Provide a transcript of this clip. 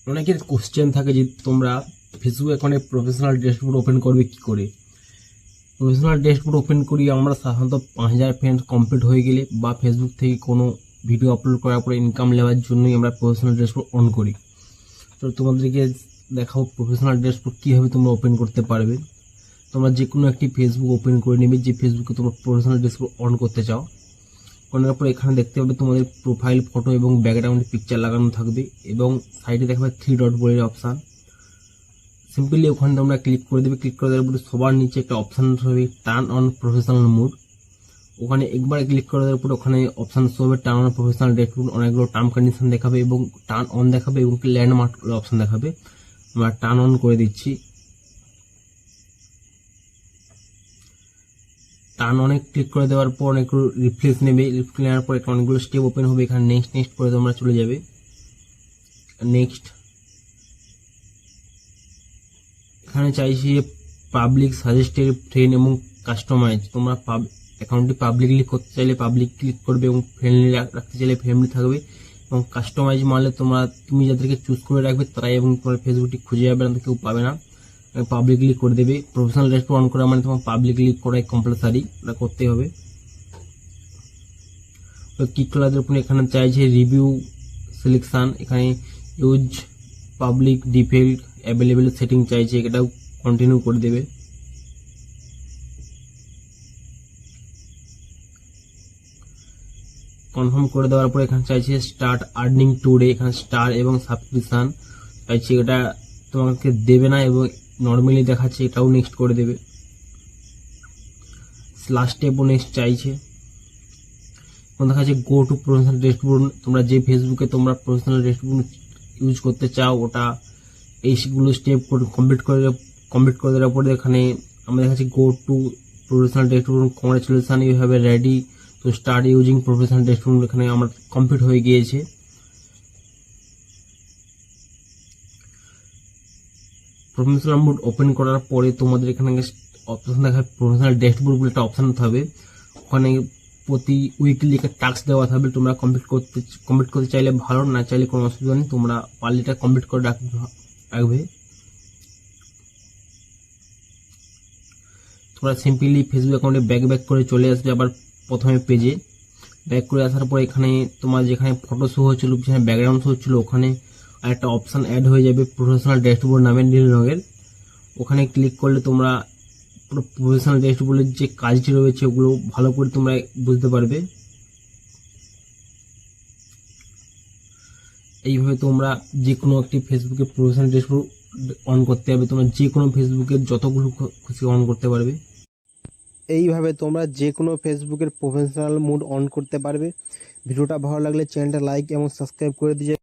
অনেকের কোশ্চেন থাকে যে তোমরা ফেসবুক অ্যাকাউন্টে প্রফেশনাল ড্যাশবোর্ড ওপেন করবে কী করে। প্রফেশনাল ড্যাশবোর্ড ওপেন করি আমরা সাধারণত 5000 ফ্রেন্ড কমপ্লিট হয়ে গেলে বা ফেসবুক থেকে কোনো ভিডিও আপলোড করার পরে ইনকাম নেওয়ার জন্যই আমরা প্রফেশনাল ড্যাশবোর্ড অন করি। তো তোমাদেরকে দেখাও প্রফেশনাল ড্যাশবোর্ড কীভাবে তোমরা ওপেন করতে পারবে। তোমরা যে কোনো একটি ফেসবুক ওপেন করে নেবে যে ফেসবুকে তোমরা প্রফেশনাল ড্যাশবোর্ড অন করতে চাও। করার পর এখানে দেখতে পাবে তোমাদের প্রোফাইল ফটো এবং ব্যাকগ্রাউন্ডে পিকচার লাগানো থাকবে এবং সাইডে দেখাবে 3 ডট বলে অপশান। সিম্পলি ওখানে তোমরা ক্লিক করে দেবে। ক্লিক করে দেওয়ার পরে সবার নিচে একটা অপশান হবে টার্ন অন প্রফেশনাল মোড। ওখানে একবার ক্লিক করে দেওয়ার পরে ওখানে অপশান শো হবে টার্ন অন প্রফেশনাল ড্যাশবোর্ড। অনেকগুলো টার্ম কন্ডিশন দেখাবে এবং টার্ন অন দেখাবে এবং ল্যান্ডমার্ক অপশান দেখাবে। আমরা টার্ন অন করে দিচ্ছি। টার্ন অনে ক্লিক করে দেওয়ার পর অনেকগুলো রিফ্রেশ নেবে। রিফ্রেশ নেওয়ার পর অনেকগুলো স্টেপ ওপেন হবে। এখানে নেক্সট নেক্সট করে তোমরা চলে যাবে। নেক্সট এখানে চাইছি পাবলিক সাজেস্টেড ফ্রেন্ড এবং কাস্টমাইজ। তোমরা অ্যাকাউন্টটি পাবলিকলি করতে চাইলে পাবলিক ক্লিক করবে এবং ফ্রেন্ডলি রাখতে চাইলে ফ্রেন্ডলি থাকবে এবং কাস্টমাইজ মারলে তুমি যাদেরকে চুজ করে রাখবে তারাই এবং তোমার ফেসবুকটি খুঁজে যাবে না, কেউ পাবে না। পাবলিকলি করে দেবে। প্রফেশনাল ড্যাশবোর্ড অন করা মানে তোমার পাবলিকলি করাই কম্পালসারি, এটা করতেই হবে। ক্লিক করার পর এখানে চাইছে রিভিউ সিলেকশন। এখানে use public default available setting চাইছে, এটাও কন্টিনিউ করে দেবে। কনফার্ম করে দেওয়ার পর এখানে চাইছে স্টার্ট আর্নিং টুডে। এখানে স্টার এবং সাবস্ক্রিপশন চাইছে, এটা তোমাকে দেবে না এবং নর্মালি দেখাচ্ছে, এটাও নেক্সট করে দেবে। লাস্ট স্টেপও নেক্সট চাইছে। দেখাচ্ছে গো টু প্রফেশনাল ড্যাশবোর্ড। তোমরা যে ফেসবুকে তোমরা প্রফেশনাল ড্যাশবোর্ড ইউজ করতে চাও ওটা এইগুলো স্টেপ কমপ্লিট করে দেওয়ার পরে এখানে আমরা দেখাচ্ছি go to professional dashboard, congratulation you have a ready to start using professional dashboard. এখানে আমার কমপ্লিট হয়ে গিয়েছে। প্রফেশনাল মোড ওপেন করার পরে তোমাদের এখানে অপশন দেখা প্রফেশনাল ড্যাশবোর্ড বলে একটা অপশন থাকবে। ওখানে প্রতি উইকলি একটা টাস্ক দেওয়া থাকবে। তোমরা কমপ্লিট করতে চাইলে ভালো, না চাইলে কোনো অসুবিধা নেই, তোমরা পারলে এটা কমপ্লিট করে রাখবে। তোমরা সিম্পলি ফেসবুক অ্যাকাউন্টে ব্যাক করে চলে আসবে। আবার প্রথমে পেজে ব্যাক করে আসার পর এখানে তোমার যেখানে ফটো শো হচ্ছিল, যেখানে ব্যাকগ্রাউন্ড শো হচ্ছিল, ওখানে আরেকটা অপশান অ্যাড হয়ে যাবে প্রফেশনাল ড্যাশবোর্ড নামের নীল রঙের। ওখানে ক্লিক করলে তোমরা পুরো প্রফেশনাল ড্যাশবোর্ডের যে কাজটি রয়েছে ওগুলো ভালো করে তোমরা বুঝতে পারবে। এইভাবে তোমরা যে কোনো একটি ফেসবুকে প্রফেশনাল ড্যাশবোর্ড অন করতে হবে। তোমরা যে কোনো ফেসবুকের যতগুলো খুশি অন করতে পারবে। এইভাবে তোমরা যে কোনো ফেসবুকের প্রফেশনাল মোড অন করতে পারবে। ভিডিওটা ভালো লাগলে চ্যানেলটা লাইক এবং সাবস্ক্রাইব করে দিয়ে